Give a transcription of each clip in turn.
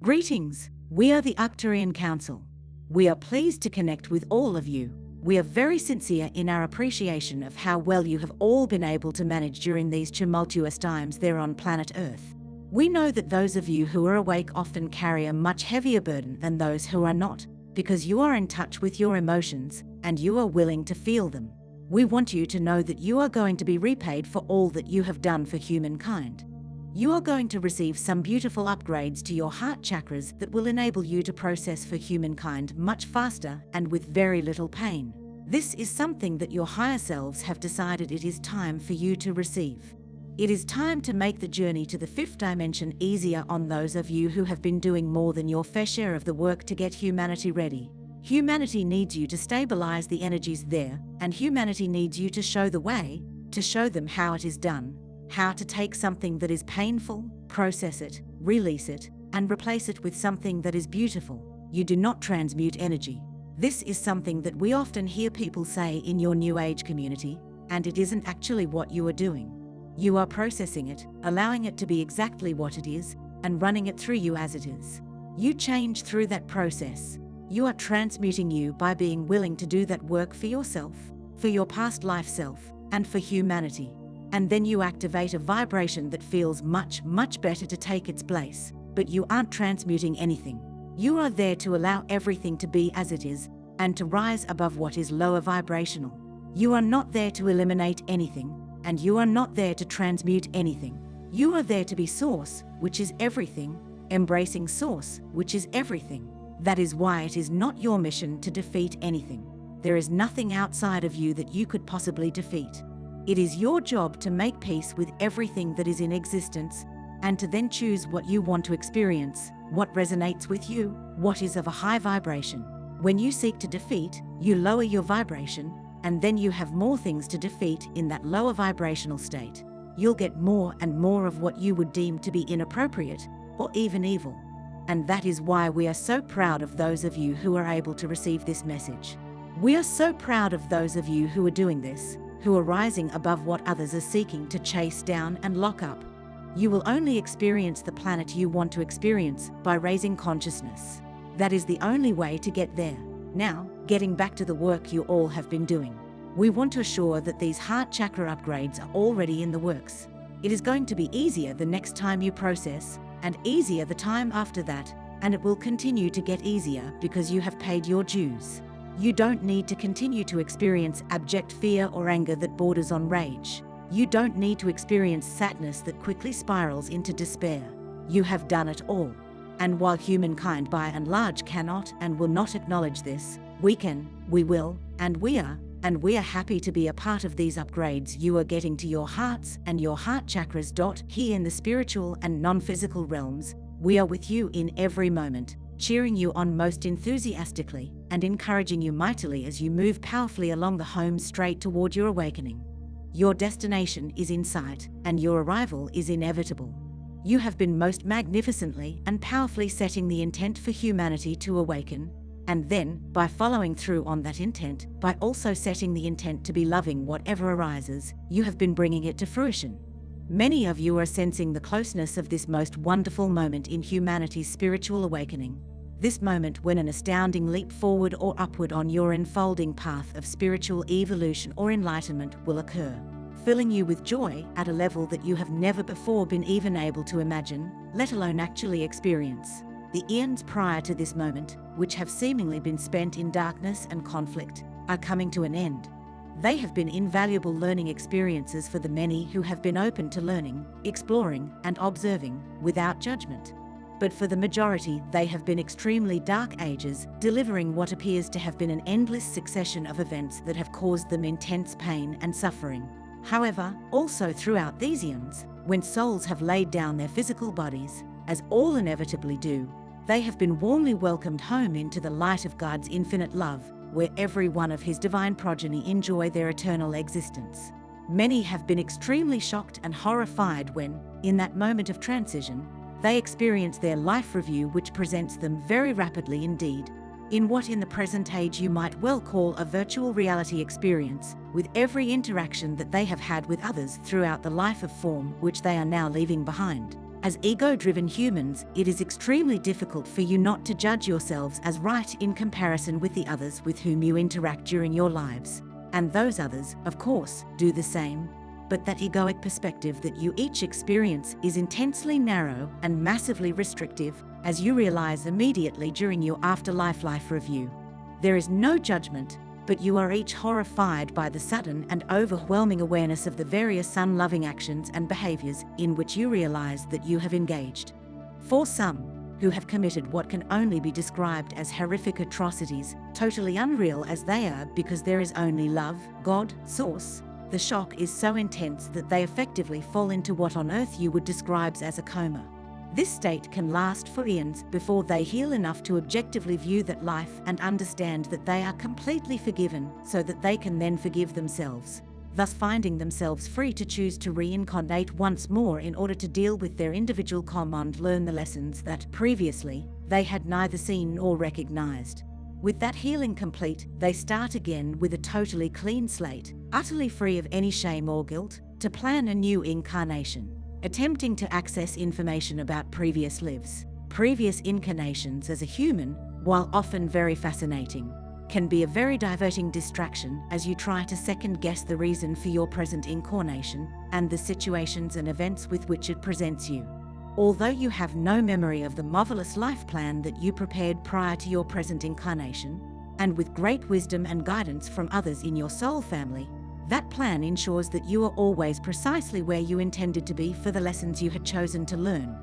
Greetings, we are the Arcturian Council. We are pleased to connect with all of you. We are very sincere in our appreciation of how well you have all been able to manage during these tumultuous times there on planet Earth. We know that those of you who are awake often carry a much heavier burden than those who are not, because you are in touch with your emotions and you are willing to feel them. We want you to know that you are going to be repaid for all that you have done for humankind. You are going to receive some beautiful upgrades to your heart chakras that will enable you to process for humankind much faster and with very little pain. This is something that your higher selves have decided it is time for you to receive. It is time to make the journey to the fifth dimension easier on those of you who have been doing more than your fair share of the work to get humanity ready. Humanity needs you to stabilize the energies there, and humanity needs you to show the way, to show them how it is done. How to take something that is painful, process it, release it, and replace it with something that is beautiful. You do not transmute energy. This is something that we often hear people say in your New Age community, and it isn't actually what you are doing. You are processing it, allowing it to be exactly what it is, and running it through you as it is. You change through that process. You are transmuting you by being willing to do that work for yourself, for your past life self, and for humanity. And then you activate a vibration that feels much, much better to take its place, but you aren't transmuting anything. You are there to allow everything to be as it is, and to rise above what is lower vibrational. You are not there to eliminate anything, and you are not there to transmute anything. You are there to be Source, which is everything, embracing Source, which is everything. That is why it is not your mission to defeat anything. There is nothing outside of you that you could possibly defeat. It is your job to make peace with everything that is in existence, and to then choose what you want to experience, what resonates with you, what is of a high vibration. When you seek to defeat, you lower your vibration, and then you have more things to defeat in that lower vibrational state. You'll get more and more of what you would deem to be inappropriate, or even evil. And that is why we are so proud of those of you who are able to receive this message. We are so proud of those of you who are doing this, who are rising above what others are seeking to chase down and lock up. You will only experience the planet you want to experience by raising consciousness. That is the only way to get there. Now, getting back to the work you all have been doing. We want to assure that these heart chakra upgrades are already in the works. It is going to be easier the next time you process, and easier the time after that, and it will continue to get easier because you have paid your dues. You don't need to continue to experience abject fear or anger that borders on rage. You don't need to experience sadness that quickly spirals into despair. You have done it all. And while humankind by and large cannot and will not acknowledge this, we can, we will, and we are happy to be a part of these upgrades you are getting to your hearts and your heart chakras. Here in the spiritual and non-physical realms, we are with you in every moment, cheering you on most enthusiastically and encouraging you mightily as you move powerfully along the home straight toward your awakening. Your destination is in sight, and your arrival is inevitable. You have been most magnificently and powerfully setting the intent for humanity to awaken, and then, by following through on that intent, by also setting the intent to be loving whatever arises, you have been bringing it to fruition. Many of you are sensing the closeness of this most wonderful moment in humanity's spiritual awakening. This moment when an astounding leap forward or upward on your unfolding path of spiritual evolution or enlightenment will occur, filling you with joy at a level that you have never before been even able to imagine, let alone actually experience. The eons prior to this moment, which have seemingly been spent in darkness and conflict, are coming to an end. They have been invaluable learning experiences for the many who have been open to learning, exploring, and observing without judgment. But for the majority, they have been extremely dark ages, delivering what appears to have been an endless succession of events that have caused them intense pain and suffering. However, also throughout these eons, when souls have laid down their physical bodies, as all inevitably do, they have been warmly welcomed home into the light of God's infinite love, where every one of His divine progeny enjoy their eternal existence. Many have been extremely shocked and horrified when, in that moment of transition, they experience their life review, which presents them very rapidly indeed, in what in the present age you might well call a virtual reality experience, with every interaction that they have had with others throughout the life of form which they are now leaving behind. As ego-driven humans, it is extremely difficult for you not to judge yourselves as right in comparison with the others with whom you interact during your lives. And those others, of course, do the same. But that egoic perspective that you each experience is intensely narrow and massively restrictive, as you realize immediately during your afterlife life review. There is no judgment, but you are each horrified by the sudden and overwhelming awareness of the various unloving actions and behaviors in which you realize that you have engaged. For some, who have committed what can only be described as horrific atrocities, totally unreal as they are because there is only love, God, source, the shock is so intense that they effectively fall into what on earth you would describe as a coma. This state can last for eons before they heal enough to objectively view that life and understand that they are completely forgiven so that they can then forgive themselves, thus finding themselves free to choose to reincarnate once more in order to deal with their individual karma and learn the lessons that, previously, they had neither seen nor recognized. With that healing complete, they start again with a totally clean slate, utterly free of any shame or guilt, to plan a new incarnation. Attempting to access information about previous lives, previous incarnations as a human, while often very fascinating, can be a very diverting distraction as you try to second-guess the reason for your present incarnation and the situations and events with which it presents you. Although you have no memory of the marvelous life plan that you prepared prior to your present incarnation, and with great wisdom and guidance from others in your soul family, that plan ensures that you are always precisely where you intended to be for the lessons you had chosen to learn.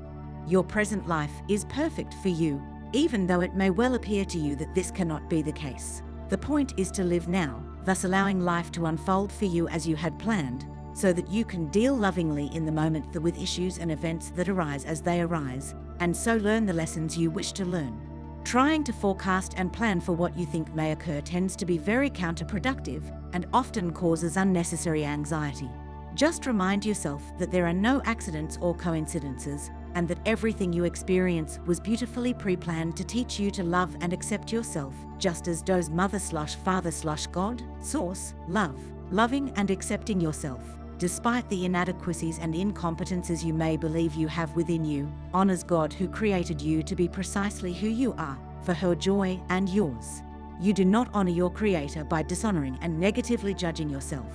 Your present life is perfect for you, even though it may well appear to you that this cannot be the case. The point is to live now, thus allowing life to unfold for you as you had planned, so that you can deal lovingly in the moment with issues and events that arise as they arise, and so learn the lessons you wish to learn. Trying to forecast and plan for what you think may occur tends to be very counterproductive and often causes unnecessary anxiety. Just remind yourself that there are no accidents or coincidences, and that everything you experience was beautifully pre-planned to teach you to love and accept yourself, just as does Mother/Father/God, Source, love, loving and accepting yourself, despite the inadequacies and incompetences you may believe you have within you, honors God who created you to be precisely who you are, for her joy and yours. You do not honor your Creator by dishonoring and negatively judging yourself.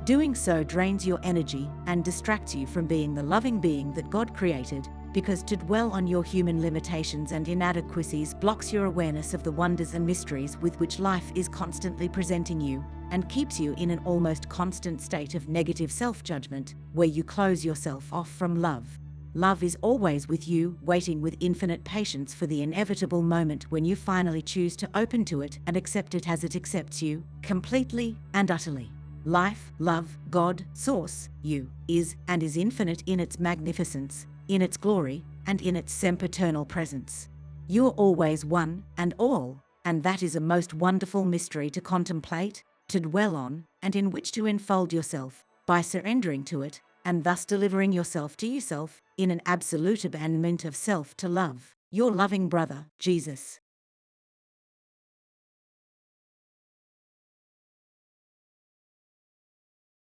Doing so drains your energy and distracts you from being the loving being that God created, because to dwell on your human limitations and inadequacies blocks your awareness of the wonders and mysteries with which life is constantly presenting you, and keeps you in an almost constant state of negative self-judgment, where you close yourself off from love. Love is always with you, waiting with infinite patience for the inevitable moment when you finally choose to open to it and accept it as it accepts you, completely and utterly. Life, love, God, Source, you, is and is infinite in its magnificence, in its glory, and in its sempiternal presence. You are always one and all, and that is a most wonderful mystery to contemplate, to dwell on, and in which to enfold yourself, by surrendering to it, and thus delivering yourself to yourself, in an absolute abandonment of self to love, your loving brother, Jesus.